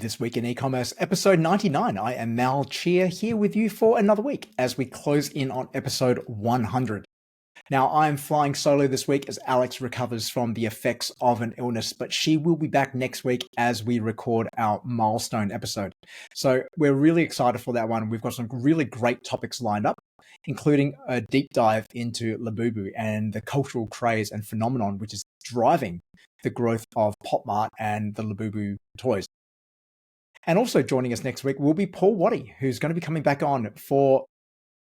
This Week in E-Commerce, episode 99. I am Chia here with you for another week as we close in on episode 100. Now, I'm flying solo this week as Alex recovers from the effects of an illness, but she will be back next week as we record our milestone episode. So we're really excited for that one. We've got some really great topics lined up, including a deep dive into Labubu and the cultural craze and phenomenon which is driving the growth of Pop Mart and the Labubu toys. And also joining us next week will be Paul Waddy, who's going to be coming back on for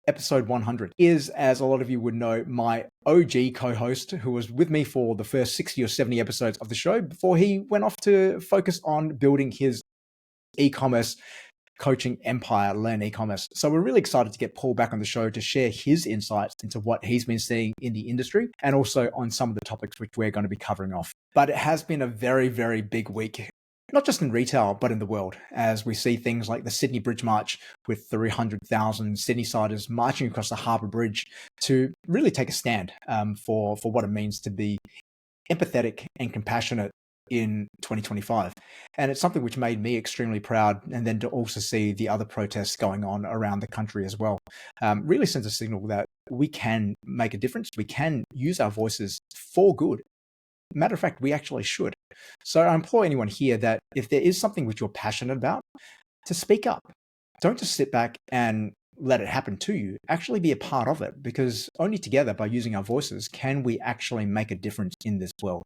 episode 100. He is, as a lot of you would know, my OG co-host who was with me for the first 60 or 70 episodes of the show before he went off to focus on building his e-commerce coaching empire, Learn E-Commerce. So we're really excited to get Paul back on the show to share his insights into what he's been seeing in the industry and also on some of the topics which we're going to be covering off. But it has been a very, very big week, not just in retail, but in the world, as we see things like the Sydney Bridge March with 300,000 Sydney-siders marching across the Harbour Bridge to really take a stand for what it means to be empathetic and compassionate in 2025. And it's something which made me extremely proud. And then to also see the other protests going on around the country as well, really sends a signal that we can make a difference. We can use our voices for good. Matter of fact, we actually should. So I implore anyone here that if there is something which you're passionate about, to speak up. Don't just sit back and let it happen to you. Actually be a part of it, because only together by using our voices can we actually make a difference in this world.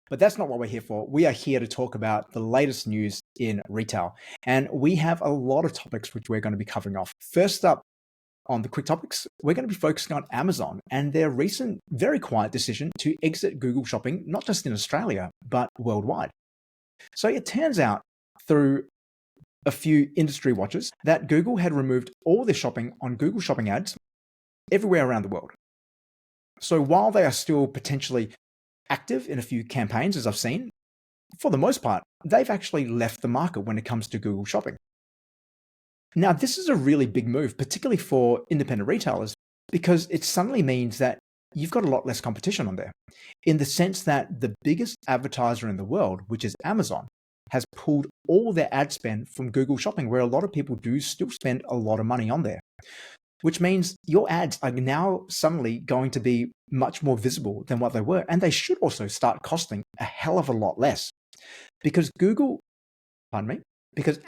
But that's not what we're here for. We are here to talk about the latest news in retail. And we have a lot of topics which we're going to be covering off. First up, on the quick topics, we're going to be focusing on Amazon and their recent, very quiet decision to exit Google Shopping, not just in Australia, but worldwide. So it turns out through a few industry watchers that Google had removed all their shopping on Google Shopping ads everywhere around the world. So while they are still potentially active in a few campaigns, as I've seen, for the most part, they've actually left the market when it comes to Google Shopping. Now, this is a really big move, particularly for independent retailers, because it suddenly means that you've got a lot less competition on there, in the sense that the biggest advertiser in the world, which is Amazon, has pulled all their ad spend from Google Shopping, where a lot of people do still spend a lot of money on there, which means your ads are now suddenly going to be much more visible than what they were. And they should also start costing a hell of a lot less, because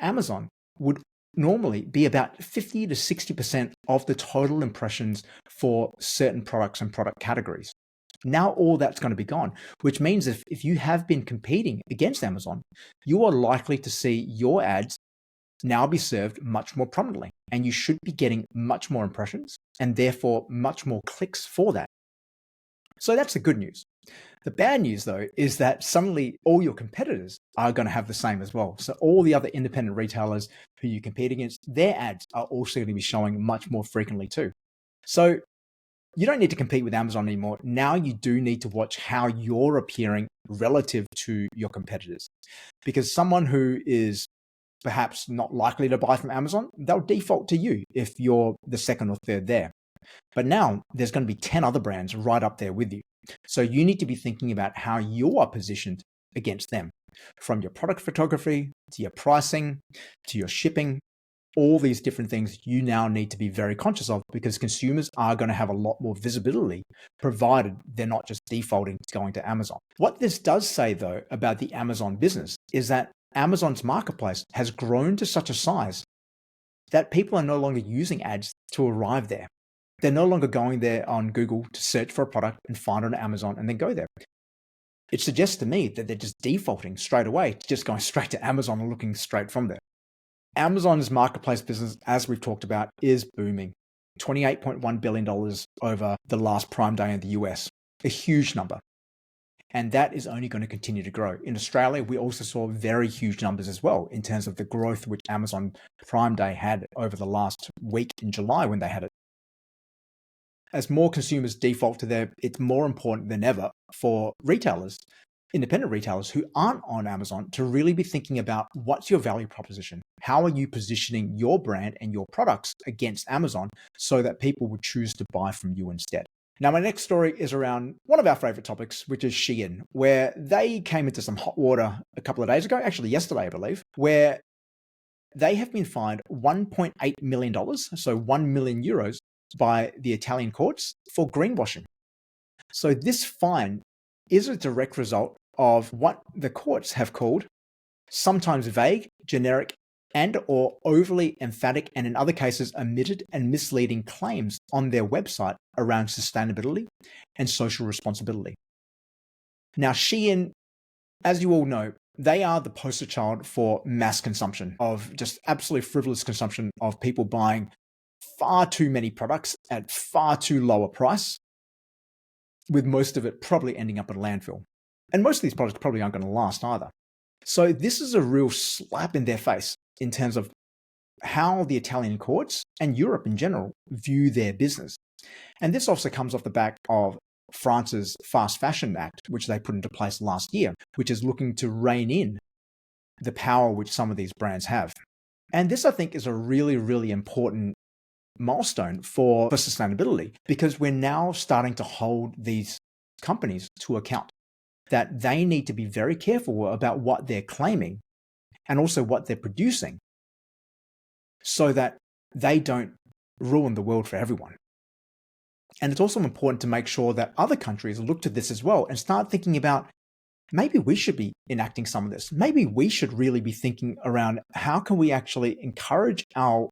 Amazon would normally be about 50 to 60% of the total impressions for certain products and product categories. Now all that's going to be gone, which means if you have been competing against Amazon, you are likely to see your ads now be served much more prominently, and you should be getting much more impressions and therefore much more clicks for that. So that's the good news. The bad news, though, is that suddenly all your competitors are going to have the same as well. So all the other independent retailers who you compete against, their ads are also going to be showing much more frequently too. So you don't need to compete with Amazon anymore. Now you do need to watch how you're appearing relative to your competitors, because someone who is perhaps not likely to buy from Amazon, they'll default to you if you're the second or third there. But now there's going to be 10 other brands right up there with you. So you need to be thinking about how you are positioned against them, from your product photography to your pricing to your shipping. All these different things you now need to be very conscious of, because consumers are going to have a lot more visibility, provided they're not just defaulting to going to Amazon. What this does say, though, about the Amazon business is that Amazon's marketplace has grown to such a size that people are no longer using ads to arrive there. They're no longer going there on Google to search for a product and find it on Amazon and then go there. It suggests to me that they're just defaulting straight away, just going straight to Amazon and looking straight from there. Amazon's marketplace business, as we've talked about, is booming. $28.1 billion over the last Prime Day in the US, a huge number. And that is only going to continue to grow. In Australia, we also saw very huge numbers as well in terms of the growth which Amazon Prime Day had over the last week in July when they had it. As more consumers default to there, it's more important than ever for retailers, independent retailers who aren't on Amazon, to really be thinking about what's your value proposition? How are you positioning your brand and your products against Amazon so that people would choose to buy from you instead? Now, my next story is around one of our favorite topics, which is Shein, where they came into some hot water a couple of days ago, actually yesterday, I believe, where they have been fined $1.8 million, so 1 million euros, by the Italian courts for greenwashing. So this fine is a direct result of what the courts have called sometimes vague, generic, and or overly emphatic, and in other cases omitted and misleading claims on their website around sustainability and social responsibility. Now, Shein, as you all know, they are the poster child for mass consumption, of just absolutely frivolous consumption of people buying far too many products at far too low a price, with most of it probably ending up in a landfill. And most of these products probably aren't going to last either. So this is a real slap in their face in terms of how the Italian courts and Europe in general view their business. And this also comes off the back of France's Fast Fashion Act, which they put into place last year, which is looking to rein in the power which some of these brands have. And this, I think, is a really, really important milestone for sustainability, because we're now starting to hold these companies to account, that they need to be very careful about what they're claiming and also what they're producing, so that they don't ruin the world for everyone. And it's also important to make sure that other countries look to this as well and start thinking about, maybe we should be enacting some of this. Maybe we should really be thinking around, how can we actually encourage our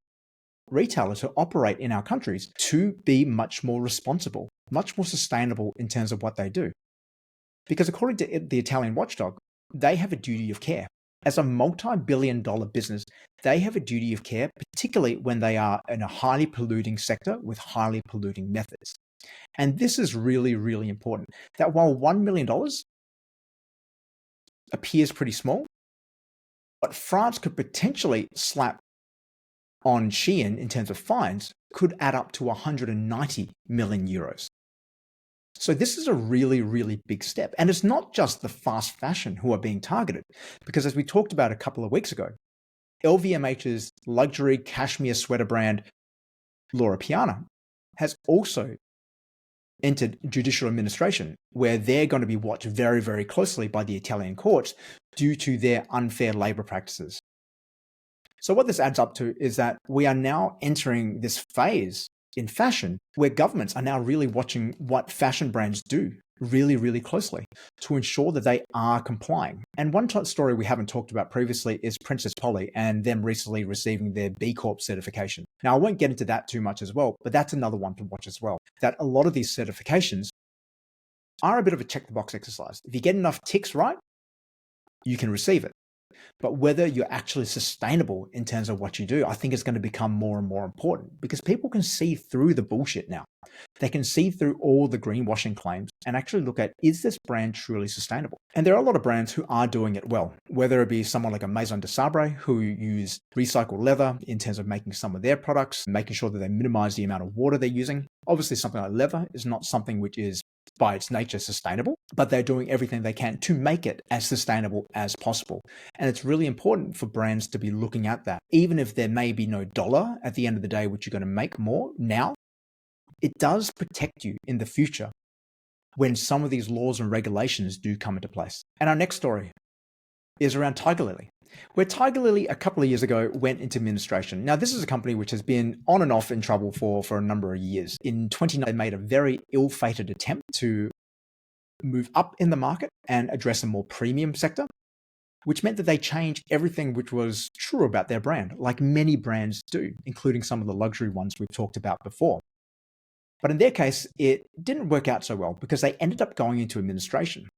retailers who operate in our countries to be much more responsible, much more sustainable in terms of what they do. Because according to the Italian watchdog, they have a duty of care. As a multi-billion-dollar business, they have a duty of care, particularly when they are in a highly polluting sector with highly polluting methods. And this is really, really important, that while $1 million appears pretty small, what France could potentially slap on Shein in terms of fines could add up to 190 million euros. So this is a really, really big step. And it's not just the fast fashion who are being targeted, because as we talked about a couple of weeks ago, LVMH's luxury cashmere sweater brand, Loro Piana, has also entered judicial administration, where they're going to be watched very, very closely by the Italian courts due to their unfair labor practices. So what this adds up to is that we are now entering this phase in fashion where governments are now really watching what fashion brands do really, really closely to ensure that they are complying. And one story we haven't talked about previously is Princess Polly and them recently receiving their B Corp certification. Now, I won't get into that too much as well, but that's another one to watch as well, that a lot of these certifications are a bit of a check the box exercise. If you get enough ticks right, you can receive it. But whether you're actually sustainable in terms of what you do, I think is going to become more and more important, because people can see through the bullshit now. They can see through all the greenwashing claims and actually look at, is this brand truly sustainable? And there are a lot of brands who are doing it well, whether it be someone like a Maison de Sabre who use recycled leather in terms of making some of their products, making sure that they minimize the amount of water they're using. Obviously, something like leather is not something which is by its nature sustainable, but they're doing everything they can to make it as sustainable as possible. And it's really important for brands to be looking at that. Even if there may be no dollar at the end of the day, which you're going to make more now, it does protect you in the future when some of these laws and regulations do come into place. And our next story is around Tigerlily, where Tigerlily a couple of years ago went into administration. Now, this is a company which has been on and off in trouble for a number of years. In 2019, they made a very ill-fated attempt to move up in the market and address a more premium sector, which meant that they changed everything which was true about their brand, like many brands do, including some of the luxury ones we've talked about before. But in their case, it didn't work out so well because they ended up going into administration.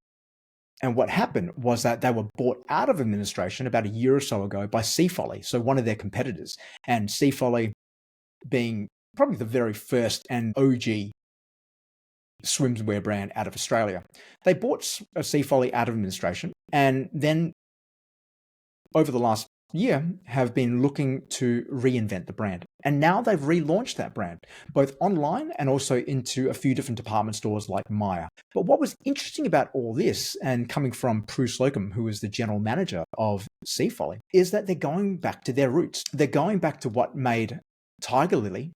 And what happened was that they were bought out of administration about a year or so ago by Seafolly, so one of their competitors. And Seafolly being probably the very first and OG swimwear brand out of Australia. They bought Seafolly out of administration, and then over the last year have been looking to reinvent the brand. And now they've relaunched that brand, both online and also into a few different department stores like Myer. But what was interesting about all this, and coming from Prue Slocum, who is the general manager of Seafolly, is that they're going back to their roots. They're going back to what made Tigerlily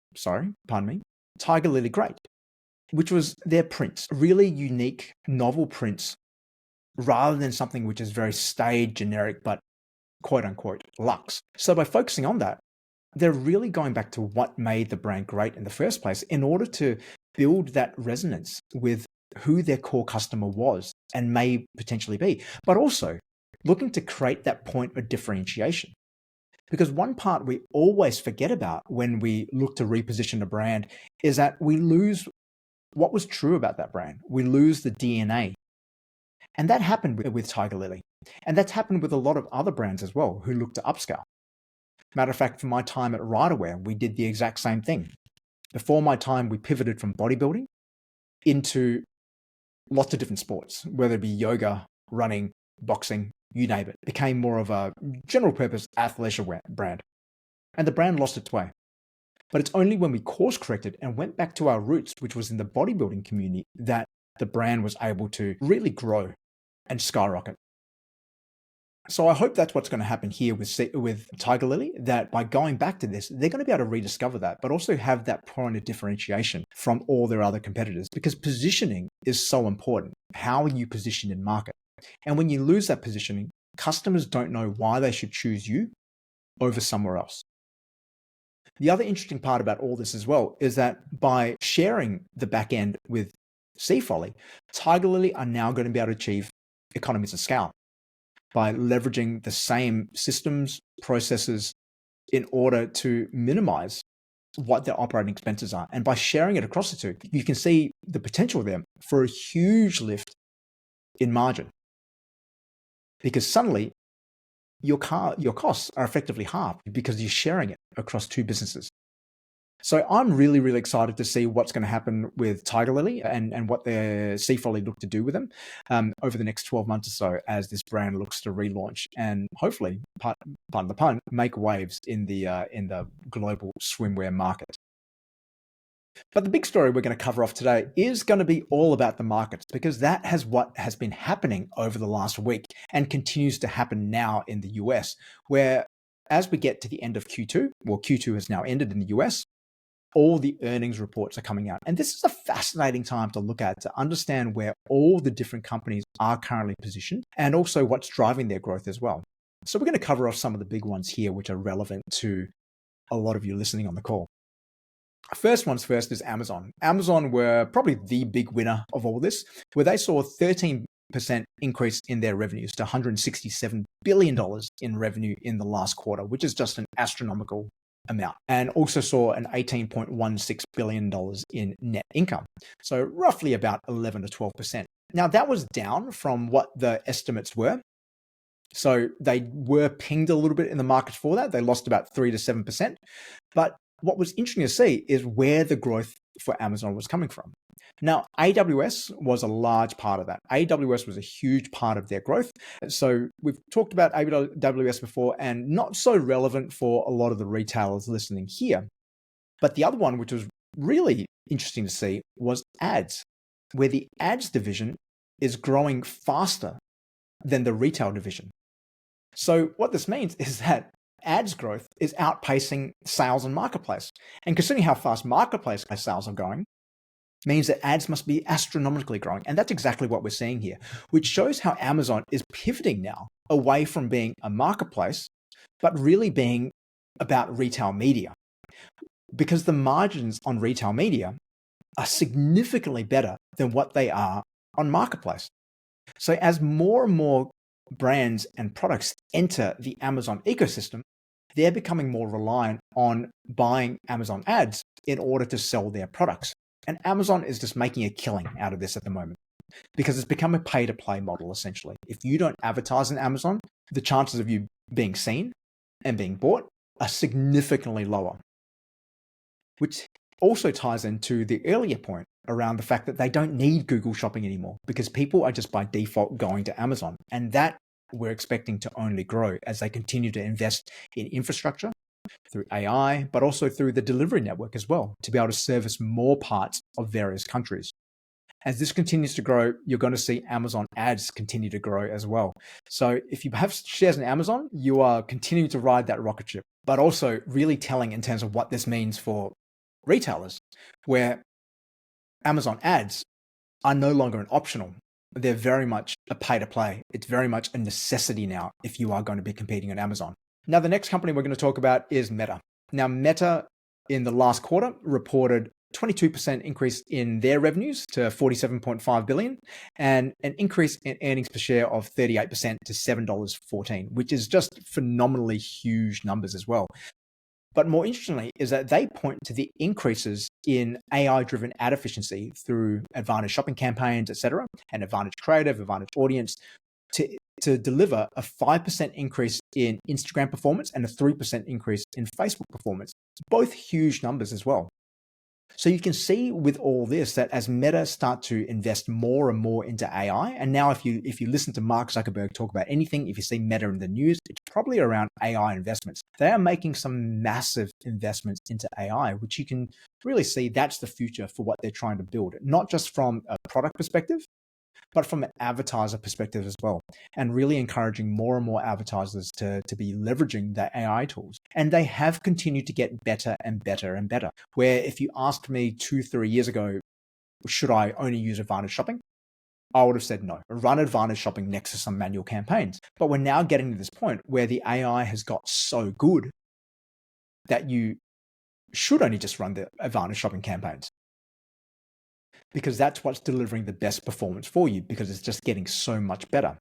great. which was their prints, really unique, novel prints, rather than something which is very staid, generic, but quote unquote luxe. So by focusing on that, they're really going back to what made the brand great in the first place in order to build that resonance with who their core customer was and may potentially be, but also looking to create that point of differentiation. Because one part we always forget about when we look to reposition a brand is that we lose what was true about that brand. We lose the DNA. And that happened with Tigerlily. And that's happened with a lot of other brands as well who look to upscale. Matter of fact, for my time at Riderwear, we did the exact same thing. Before my time, we pivoted from bodybuilding into lots of different sports, whether it be yoga, running, boxing, you name it. It became more of a general purpose athleisure brand. And the brand lost its way. But it's only when we course corrected and went back to our roots, which was in the bodybuilding community, that the brand was able to really grow and skyrocket. So I hope that's what's going to happen here with Tigerlily, that by going back to this, they're going to be able to rediscover that, but also have that point of differentiation from all their other competitors, because positioning is so important. How are you positioned in market? And when you lose that positioning, customers don't know why they should choose you over somewhere else. The other interesting part about all this as well is that by sharing the back end with Seafolly, Tigerlily are now going to be able to achieve economies of scale by leveraging the same systems, processes in order to minimize what their operating expenses are. And by sharing it across the two, you can see the potential there for a huge lift in margin. Because suddenly your costs are effectively halved because you're sharing it across two businesses. So I'm really, really excited to see what's going to happen with Tigerlily and what their Seafolly look to do with them over the next 12 months or so as this brand looks to relaunch and hopefully, pardon the pun, make waves in the global swimwear market. But the big story we're going to cover off today is going to be all about the markets, because that has what has been happening over the last week and continues to happen now in the US, where as we get to the end of Q2, well, Q2 has now ended in the US, all the earnings reports are coming out. And this is a fascinating time to look at, to understand where all the different companies are currently positioned and also what's driving their growth as well. So we're going to cover off some of the big ones here, which are relevant to a lot of you listening on the call. First ones first is Amazon. Amazon were probably the big winner of all this, where they saw a 13% increase in their revenues to $167 billion in revenue in the last quarter, which is just an astronomical amount, and also saw an $18.16 billion in net income. So roughly about 11 to 12%. Now that was down from what the estimates were. So they were pinged a little bit in the market for that. They lost about 3 to 7%. But what was interesting to see is where the growth for Amazon was coming from. Now, AWS was a large part of that. AWS was a huge part of their growth. So we've talked about AWS before, and not so relevant for a lot of the retailers listening here. But the other one, which was really interesting to see, was ads, where the ads division is growing faster than the retail division. So what this means is that ads growth is outpacing sales on marketplace. And considering how fast marketplace sales are going, means that ads must be astronomically growing. And that's exactly what we're seeing here, which shows how Amazon is pivoting now away from being a marketplace, but really being about retail media. Because the margins on retail media are significantly better than what they are on marketplace. So as more and more brands and products enter the Amazon ecosystem, they're becoming more reliant on buying Amazon ads in order to sell their products. And Amazon is just making a killing out of this at the moment because it's become a pay-to-play model, essentially. If you don't advertise on Amazon, the chances of you being seen and being bought are significantly lower, which also ties into the earlier point around the fact that they don't need Google Shopping anymore because people are just by default going to Amazon. And that we're expecting to only grow as they continue to invest in infrastructure through AI, but also through the delivery network as well, to be able to service more parts of various countries. As this continues to grow, you're going to see Amazon ads continue to grow as well. So if you have shares in Amazon, you are continuing to ride that rocket ship, but also really telling in terms of what this means for retailers, where Amazon ads are no longer an optional. They're very much a pay to play. It's very much a necessity now if you are going to be competing on Amazon. Now, the next company we're going to talk about is Meta. Now, Meta in the last quarter reported 22% increase in their revenues to $47.5 billion and an increase in earnings per share of 38% to $7.14, which is just phenomenally huge numbers as well. But more interestingly is that they point to the increases in AI-driven ad efficiency through advantage shopping campaigns, etc., and advantage creative, advantage audience to deliver a 5% increase in Instagram performance and a 3% increase in Facebook performance. Both huge numbers as well. So you can see with all this that as Meta start to invest more and more into AI, and now if you listen to Mark Zuckerberg talk about anything, if you see Meta in the news, it's probably around AI investments. They are making some massive investments into AI, which you can really see that's the future for what they're trying to build, not just from a product perspective, but from an advertiser perspective as well, and really encouraging more and more advertisers to be leveraging the AI tools. And they have continued to get better and better and better. Where if you asked me 2-3 years ago, should I only use advantage shopping? I would have said no. Run advantage shopping next to some manual campaigns. But we're now getting to this point where the AI has got so good that you should only just run the advantage shopping campaigns, because that's what's delivering the best performance for you, because it's just getting so much better.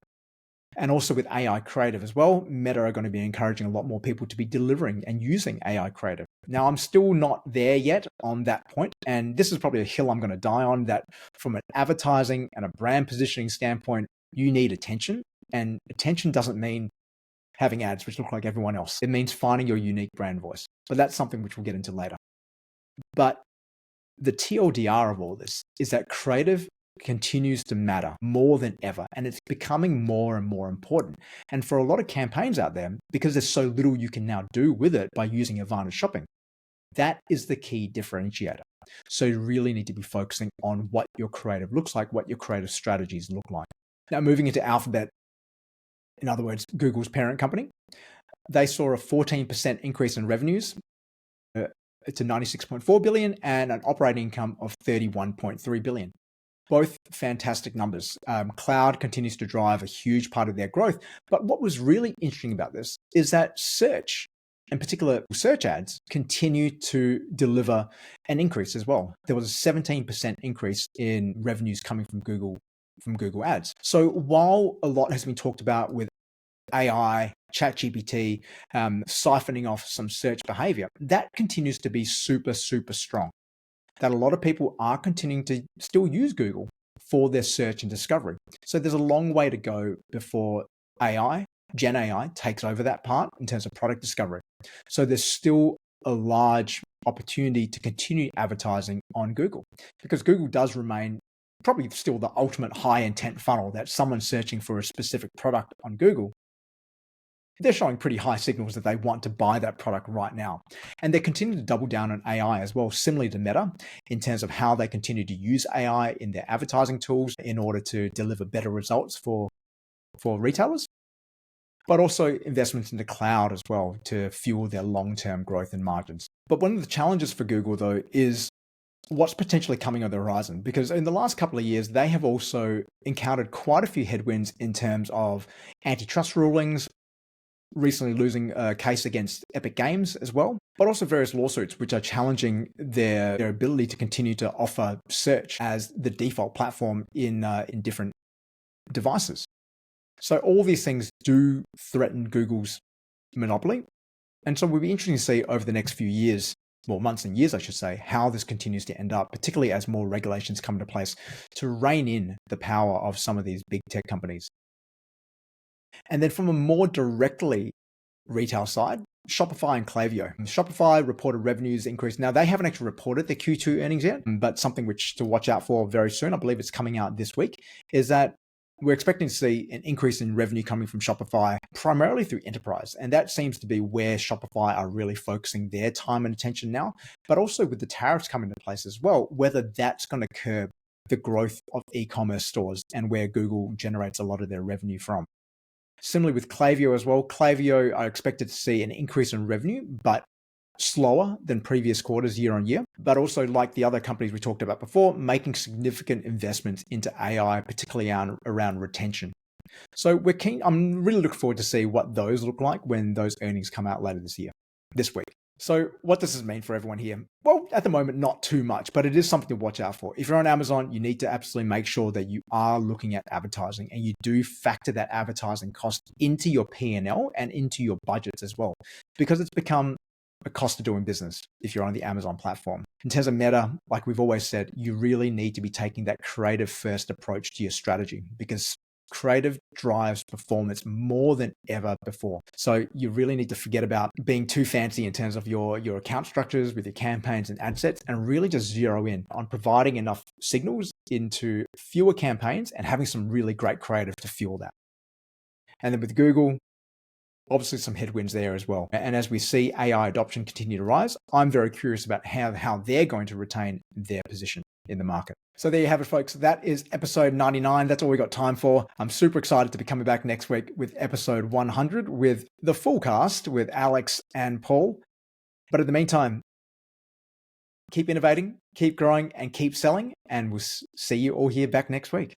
And also with AI creative as well, Meta are going to be encouraging a lot more people to be delivering and using AI creative. Now, I'm still not there yet on that point, and this is probably a hill I'm going to die on, that from an advertising and a brand positioning standpoint, you need attention, and attention doesn't mean having ads which look like everyone else. It means finding your unique brand voice, but that's something which we'll get into later. But the TLDR of all this is that creative continues to matter more than ever, and it's becoming more and more important. And for a lot of campaigns out there, because there's so little you can now do with it by using advantage shopping, that is the key differentiator. So you really need to be focusing on what your creative looks like, what your creative strategies look like. Now, moving into Alphabet, in other words, Google's parent company, they saw a 14% increase in revenues to $96.4 billion and an operating income of $31.3 billion. Both fantastic numbers. Cloud continues to drive a huge part of their growth. But what was really interesting about this is that search, in particular search ads, continue to deliver an increase as well. There was a 17% increase in revenues coming from Google ads. So while a lot has been talked about with AI, ChatGPT, siphoning off some search behavior, that continues to be super, super strong. That a lot of people are continuing to still use Google for their search and discovery. So there's a long way to go before AI, GenAI, takes over that part in terms of product discovery. So there's still a large opportunity to continue advertising on Google, because Google does remain probably still the ultimate high intent funnel, that someone searching for a specific product on Google, they're showing pretty high signals that they want to buy that product right now. And they continue to double down on AI as well, similarly to Meta, in terms of how they continue to use AI in their advertising tools in order to deliver better results for retailers, but also investments in the cloud as well to fuel their long-term growth and margins. But one of the challenges for Google, though, is what's potentially coming on the horizon, because in the last couple of years, they have also encountered quite a few headwinds in terms of antitrust rulings, recently losing a case against Epic Games as well, but also various lawsuits which are challenging their ability to continue to offer search as the default platform in different devices. So all these things do threaten Google's monopoly. And so it will be interesting to see over the next few years, well, months and years, I should say, how this continues to end up, particularly as more regulations come into place to rein in the power of some of these big tech companies. And then from a more directly retail side, Shopify and Klaviyo. Shopify reported revenues increase. Now, they haven't actually reported their Q2 earnings yet, but something which to watch out for very soon, I believe it's coming out this week, is that we're expecting to see an increase in revenue coming from Shopify, primarily through enterprise. And that seems to be where Shopify are really focusing their time and attention now, but also with the tariffs coming into place as well, whether that's going to curb the growth of e-commerce stores and where Google generates a lot of their revenue from. Similarly with Klaviyo as well, Klaviyo are expected to see an increase in revenue, but slower than previous quarters year on year, but also like the other companies we talked about before, making significant investments into AI, particularly around retention. So we're keen. I'm really looking forward to see what those look like when those earnings come out later this week. So what does this mean for everyone here? Well, at the moment, not too much, but it is something to watch out for. If you're on Amazon, you need to absolutely make sure that you are looking at advertising and you do factor that advertising cost into your P&L and into your budgets as well, because it's become a cost of doing business if you're on the Amazon platform. In terms of Meta, like we've always said, you really need to be taking that creative first approach to your strategy because creative drives performance more than ever before. So you really need to forget about being too fancy in terms of your account structures with your campaigns and ad sets and really just zero in on providing enough signals into fewer campaigns and having some really great creative to fuel that. And then with Google, obviously some headwinds there as well. And as we see AI adoption continue to rise, I'm very curious about how they're going to retain their position in the market. So there you have it, folks. That is episode 99. That's all we got time for. I'm super excited to be coming back next week with episode 100 with the full cast with Alex and Paul. But in the meantime, keep innovating, keep growing, and keep selling. And we'll see you all here back next week.